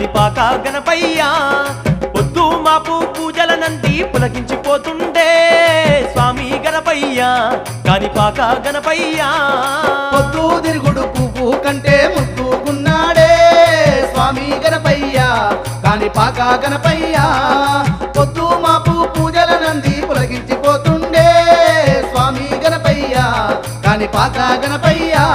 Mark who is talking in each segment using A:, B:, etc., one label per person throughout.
A: కానిపాక గణపయ్యా పొద్దు మాపు పూజల నంది పులకించిపోతుండే స్వామి గణపయ్యా కానిపాక గణపయ్యా
B: పొద్దు తిరుగుడు పువ్వు కంటే ముద్దుకున్నాడే స్వామి గణపయ్యా కానిపాక గణపయ్యా పొద్దు మాపు పూజల నంది పులకించిపోతుండే స్వామి గణపయ్యా కానిపాక గణపయ్యా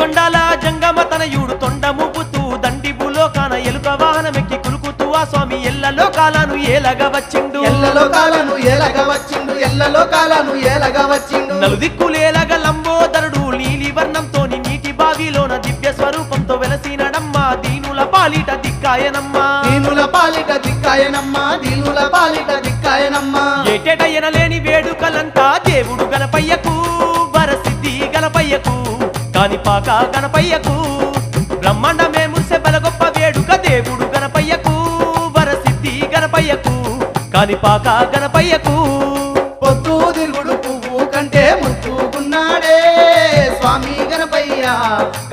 A: కొండాల జంగమ తనయుడు తొండ మూపుతూ దండి భూలోకాన ఎలుక వాహనమెక్కి కులుకుతూ ఆ స్వామి ఎల్లలో కాలను ఏలగా వచ్చిండు
B: ఎల్లలో కాలను ఏలగా వచ్చిండు
A: నలుదిక్కులేలగా లంబోదరుడు నీలి వర్ణంతోని నీటి బావిలోన దివ్య స్వరూపంతో వెలసినడమ్మా దీనుల పాలిట దిక్కాయనమ్మా ఏటేట ఎనలేని వేడుకలంతా దేవుడు గణపయ్యకు వరసిద్ధి గణపయ్యకు కానిపాక గణపయ్యకు బ్రహ్మాండమే మురిసె బలగొప్ప వేడుక దేవుడు గణపయ్యకు వరసిద్ధి గణపయ్యకు కానిపాక గణపయ్యకు
B: పొద్దు తిరుగుడు పువ్వు కంటే ముద్దుకున్నాడే స్వామి గణపయ్యా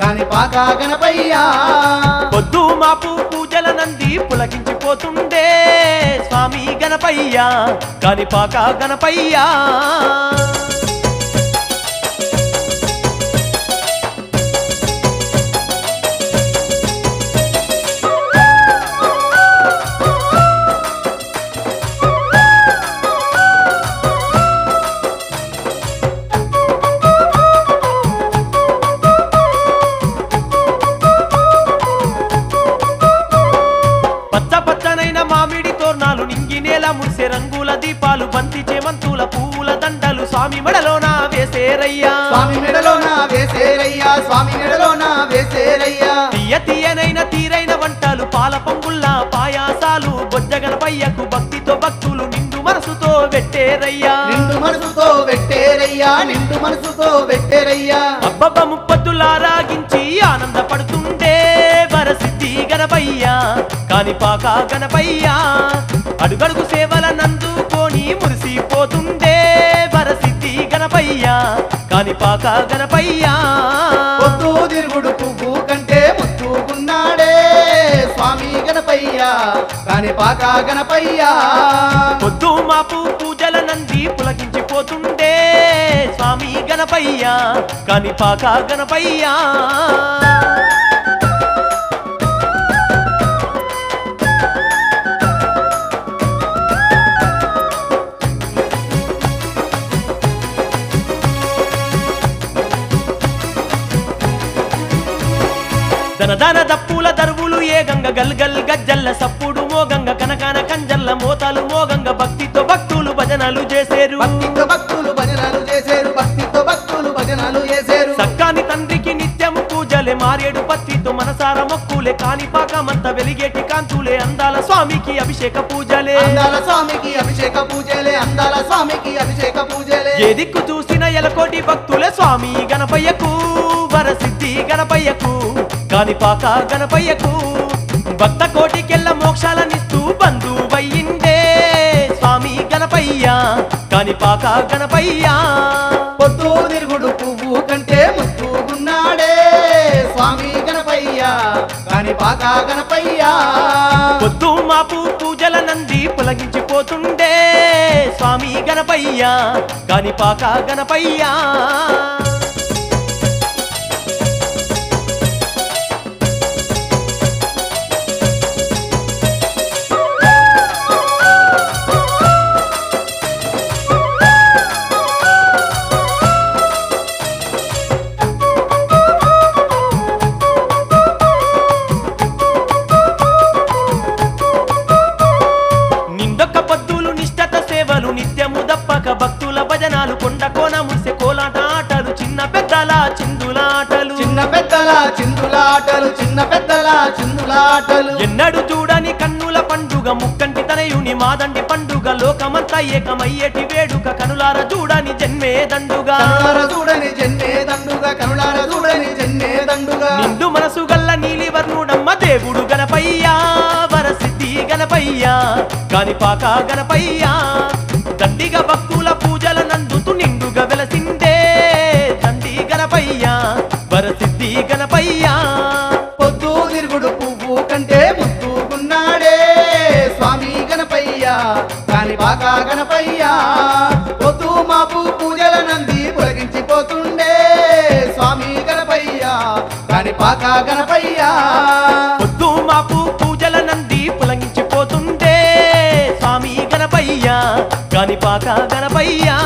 B: కానిపాక గణపయ్యా
A: పొద్దు మాపు పూజల నంది పులకించిపోతుండే స్వామి గణపయ్యా కానిపాక గణపయ్యా మామిడి తోర్నాలు నింగినేల మురిసే రంగుల దీపాలు బంతి చేమంతుల పువ్వుల దండలు స్వామి మెడలోన వేసేరయ్యా తీయ తీయనైన తీరైన వంటలు పాల పొంగుల్లా పాయాసాలు బొజ్జ గణపయ్యకు భక్తితో భక్తులు నిండు మనసుతో పెట్టేరయ్యా అబ్బబ్బ ముప్పత్తులా రాగించి ఆనందపడుతుండే వరసిద్ధి గణపయ్యా కానిపాక గణపయ్యా అడుగడుగు సేవల నందుకొని మురిసిపోతుండే వరసిద్ధి గణపయ్యా కానిపాక గణపయ్యా
B: పొద్దు తిరుగుడు పువ్వు కంటే ముద్దుకున్నాడే స్వామి గణపయ్యా కానిపాక గణపయ్యా
A: పొద్దు మాపు పూజల నంది పులకించిపోతుండే స్వామి గణపయ్యా కానిపాక గణపయ్యా దనదాన దప్పుల దరువులు ఏ గంగ గల్గల్ గజ్జల్ల సప్పుడు మోగంగ కనకాన కంజల్ల మోతాలు మోగంగ భక్తితో భక్తులు భజనలు చేసేరు సక్కాని తండ్రికి నిత్యము పూజలే మారేడు పత్రితో మనసార మొక్కులే కానిపాకమంత వెలిగేటి కాంతులే అందాల స్వామికి అభిషేక పూజలే ఏ దిక్కు చూసిన ఎలకోటి భక్తులే స్వామి గణపయ్యకు వరసిద్ధి గణపయ్యకు కానిపాక గణపయ్యకు భక్త కోటికెళ్ళ మోక్షాలనిస్తూ బంధువయ్యిండే స్వామి గణపయ్యా కానిపాక గణపయ్యా
B: పొద్దు తిరుగుడు పువ్వు కంటే ముద్దుకున్నాడే స్వామి గణపయ్యా కానిపాక గణపయ్యా
A: పొద్దు మాపు పూజల నంది పులగించిపోతుండే స్వామి గణపయ్యా కానిపాక గణపయ్యా నిత్యము దప్పక భక్తుల భజనాలు కొండ కోన ముసె కోలాట ఆటలు చిన్న పెద్దల చిందులాటలు ఎన్నడు చూడని కన్నుల పండుగ ముక్కంటి తనయుని మాదండి పండుగ లోకమంతా ఏకమయ్యేటి వేడుక కనులార చూడని జన్మే దండుగా నిండు మనసు గల్ల నీలి వర్ణుడమ్మ దేవుడు గణపయ్యా వరసిద్ధి గణపయ్యా కానిపాక గణపయ్యా దండిగా భక్తుల పూజల నందుతూ నిండుగా వెలసిందే దండి గణపయ్యా వరసిద్ధి గణపయ్యా
B: పొద్దు తిరుగుడు పువ్వు కంటే ముద్దుకున్నాడే స్వామి గణపయ్యా కానిపాక గణపయ్యా పొద్దు మాపు పూజల నంది పులగించిపోతుండే స్వామి గణపయ్యా కానిపాక గణపయ్యా
A: పొద్దు మాపు పూజల నంది పులంగిపోతుండే స్వామి గణపయ్యా కానిపాక గణపయ్యా